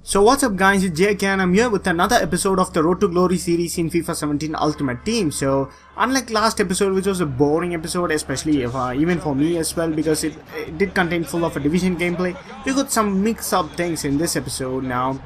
So what's up guys, it's JK and I'm here with another episode of the Road to Glory series in FIFA 17 Ultimate Team. So unlike last episode, which was a boring episode, especially if, even for me as well, because it did contain full of a division gameplay, we got some mix up things in this episode now.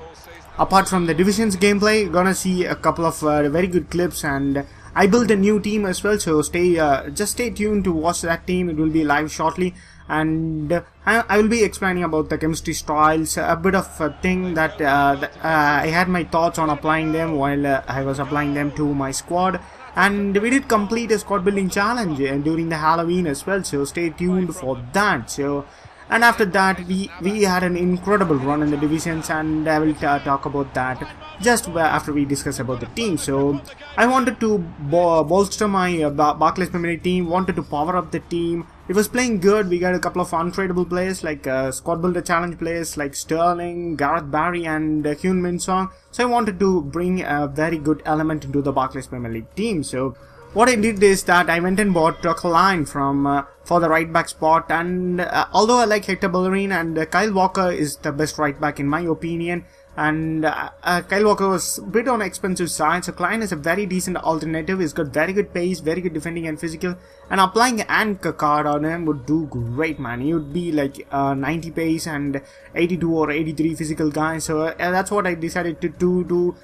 Apart from the divisions gameplay, you're gonna see a couple of very good clips, and I built a new team as well, so just stay tuned to watch that team. It will be live shortly, and I will be explaining about the chemistry styles, a bit of a thing that I had my thoughts on applying them while I was applying them to my squad. And we did complete a squad building challenge during the Halloween as well, so stay tuned for that. And after that, we had an incredible run in the divisions, and I will talk about that just after we discuss about the team. So I wanted to bolster my Barclays Premier team, wanted to power up the team. It was playing good. We got a couple of untradeable players like squad builder challenge players like Sterling, Gareth Barry and Heung-min Son. So I wanted to bring a very good element into the Barclays Premier League team. So what I did is that I went and bought Line from for the right back spot, and although I like Hector Bellerin, and Kyle Walker is the best right back in my opinion, and Kyle Walker was a bit on expensive side, so Klein is a very decent alternative. He's got very good pace, very good defending and physical, and applying an anchor card on him would do great, man. He would be like 90 pace and 82 or 83 physical guy, so that's what I decided to do to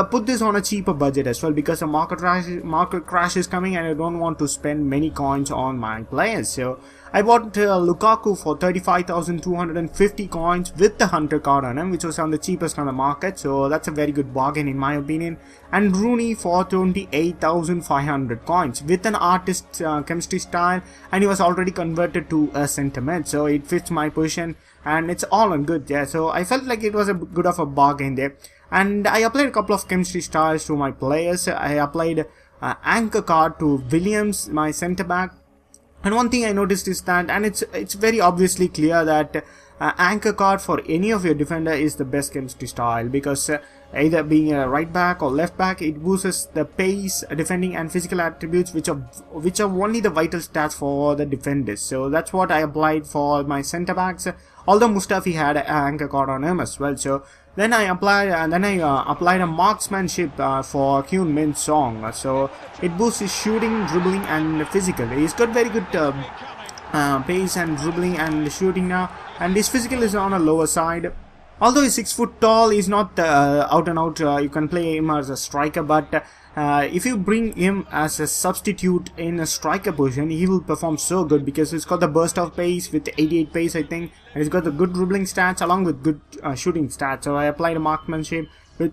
put this on a cheaper budget as well, because the market crash is coming and I don't want to spend many coins on my players. So I bought Lukaku for 35,250 coins with the Hunter card on him, which was on the cheapest on the market, so that's a very good bargain in my opinion. And Rooney for 28,500 coins with an artist chemistry style, and he was already converted to a centre mid, so it fits my position and it's all on good. Yeah, so I felt like it was a good of a bargain there. And I applied a couple of chemistry styles to my players. I applied anchor card to Williams, my centre back. And one thing I noticed is that, and it's very obviously clear that anchor card for any of your defender is the best chemistry style, because either being a right back or left back, it boosts the pace, defending and physical attributes, which are only the vital stats for the defenders. So that's what I applied for my centre backs. Although Mustafi had an anchor card on him as well. So then I applied a marksmanship for Heung-min Son. So it boosts his shooting, dribbling and physical. He's got very good pace and dribbling and shooting now, and his physical is on a lower side. Although he's 6 foot tall, he's not out and out. You can play him as a striker, but if you bring him as a substitute in a striker position, he will perform so good, because he's got the burst of pace with 88 pace, I think, and he's got the good dribbling stats along with good shooting stats. So I applied a marksmanship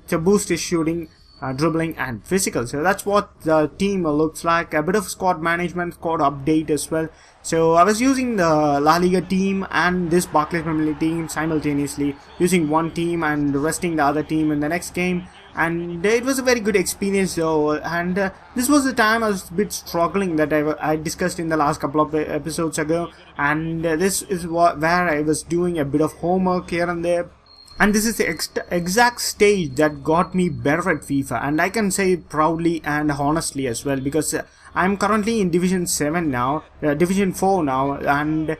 to boost his shooting, dribbling and physical. So that's what the team looks like. A bit of squad management, squad update as well. So I was using the La Liga team and this Barclays Premier League team simultaneously, using one team and resting the other team in the next game, and it was a very good experience though. And this was the time I was a bit struggling that I discussed in the last couple of episodes ago, and this is where I was doing a bit of homework here and there. And this is the exact stage that got me better at FIFA, and I can say it proudly and honestly as well, because I'm currently in Division 7 now, Division 4 now, and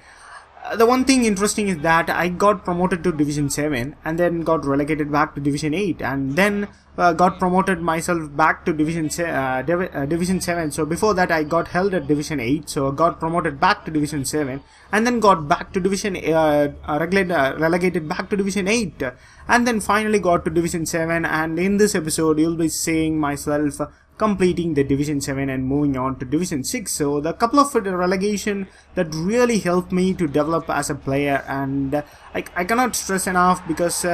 the one thing interesting is that I got promoted to Division 7 and then got relegated back to Division 8, and then got promoted myself back to Division 7. So before that I got held at Division 8, so I got promoted back to Division 7 and then got back to Division relegated back to Division 8, and then finally got to Division 7. And in this episode you'll be seeing myself completing the Division 7 and moving on to Division 6. So the couple of relegation that really helped me to develop as a player, and I cannot stress enough, because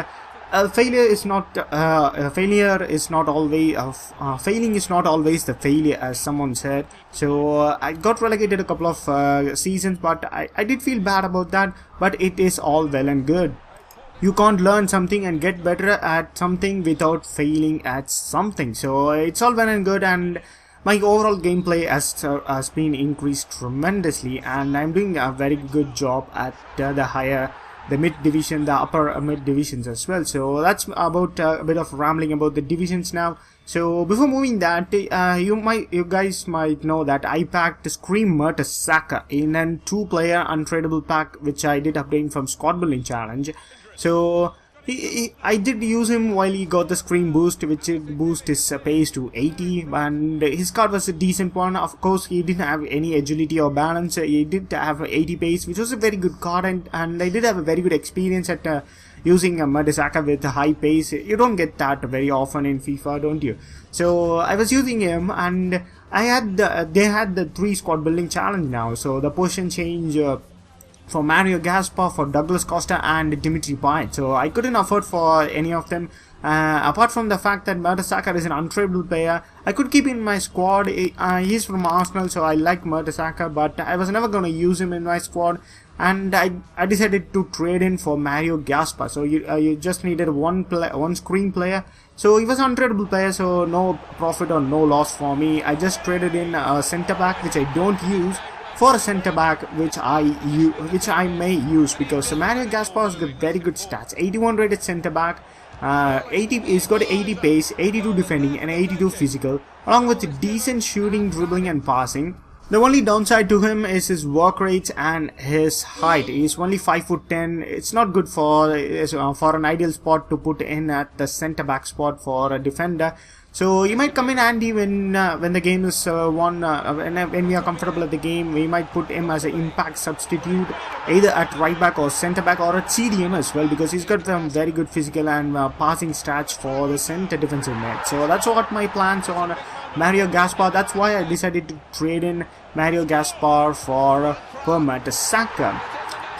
failing is not always the failure, as someone said. So I got relegated a couple of seasons, but I did feel bad about that, but it is all well and good. You can't learn something and get better at something without failing at something. So it's all well and good, and my overall gameplay has been increased tremendously, and I'm doing a very good job at the mid division, the upper mid divisions as well. So that's about a bit of rambling about the divisions now. So before moving that, you guys might know that I packed Scream Murder Saka in a 2-player untradeable pack, which I did obtain from Squad Building Challenge. So I did use him while he got the screen boost, which it boost his pace to 80, and his card was a decent one. Of course, he didn't have any agility or balance. He did have 80 pace, which was a very good card, and I did have a very good experience at using Mertesacker with high pace. You don't get that very often in FIFA, don't you? So I was using him, and they had the 3 squad building challenge now. So the position change for Mario Gaspar, for Douglas Costa and Dimitri Payet. So I couldn't afford for any of them. Apart from the fact that Mertesacker is an untradeable player, I could keep him in my squad. He's from Arsenal, so I like Mertesacker, but I was never going to use him in my squad. And I decided to trade in for Mario Gaspar. So you just needed one screen player. So he was an untradeable player, so no profit or no loss for me. I just traded in a centre back, which I don't use, for a centre back which I may use, because Mario Gaspar has got very good stats. 81 rated centre back, he's got 80 pace, 82 defending and 82 physical, along with decent shooting, dribbling and passing. The only downside to him is his work rates and his height. He's only 5'10". It's not good for an ideal spot to put in at the centre back spot for a defender. So he might come in handy when the game is won. When we are comfortable at the game, we might put him as an impact substitute, either at right back or centre back, or at CDM as well, because he's got some very good physical and passing stats for the centre defensive net. So that's what my plans on Mario Gaspar. That's why I decided to trade in Mario Gaspar for Mertesacker.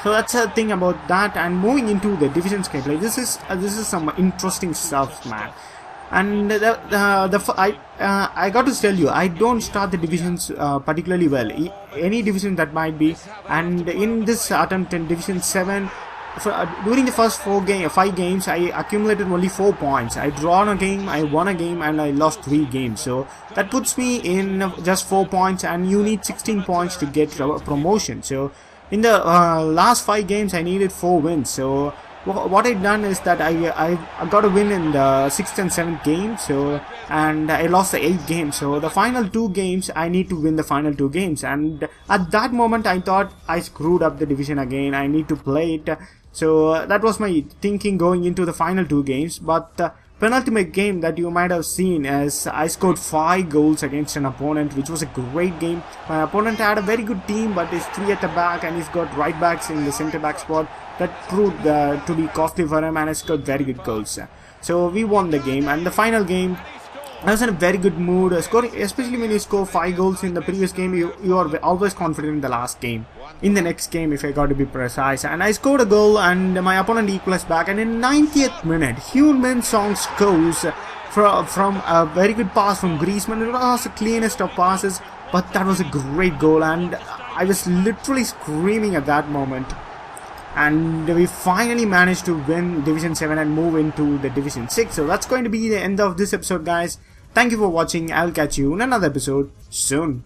So that's the thing about that. And moving into the divisions gameplay, this is some interesting stuff, man. And I got to tell you, I don't start the divisions particularly well. Any division that might be, and in this attempt in Division 7, during the first 5 games, I accumulated only 4 points. I drawn a game, I won a game, and I lost 3 games. So that puts me in just 4 points, and you need 16 points to get promotion. So in the last 5 games, I needed 4 wins. So what I done is that I got a win in the 6th and 7th game, and I lost the 8th game. So the final 2 games, I need to win the final 2 games. And at that moment, I thought I screwed up the division again. I need to play it. So that was my thinking going into the final 2 games. But the penultimate game that you might have seen is I scored 5 goals against an opponent, which was a great game. My opponent had a very good team, but he's 3 at the back and he's got right backs in the centre back spot. That proved to be costly for him, and he's got very good goals. So we won the game, and the final game, I was in a very good mood. Especially when you score 5 goals in the previous game, you are always confident in the last game. In the next game, if I got to be precise. And I scored a goal, and my opponent equalized back. And in 90th minute, Hyun-Min Song scores from a very good pass from Griezmann. It was the cleanest of passes, but that was a great goal, and I was literally screaming at that moment. And we finally managed to win Division 7 and move into the Division 6. So that's going to be the end of this episode, guys. Thank you for watching. I'll catch you in another episode soon.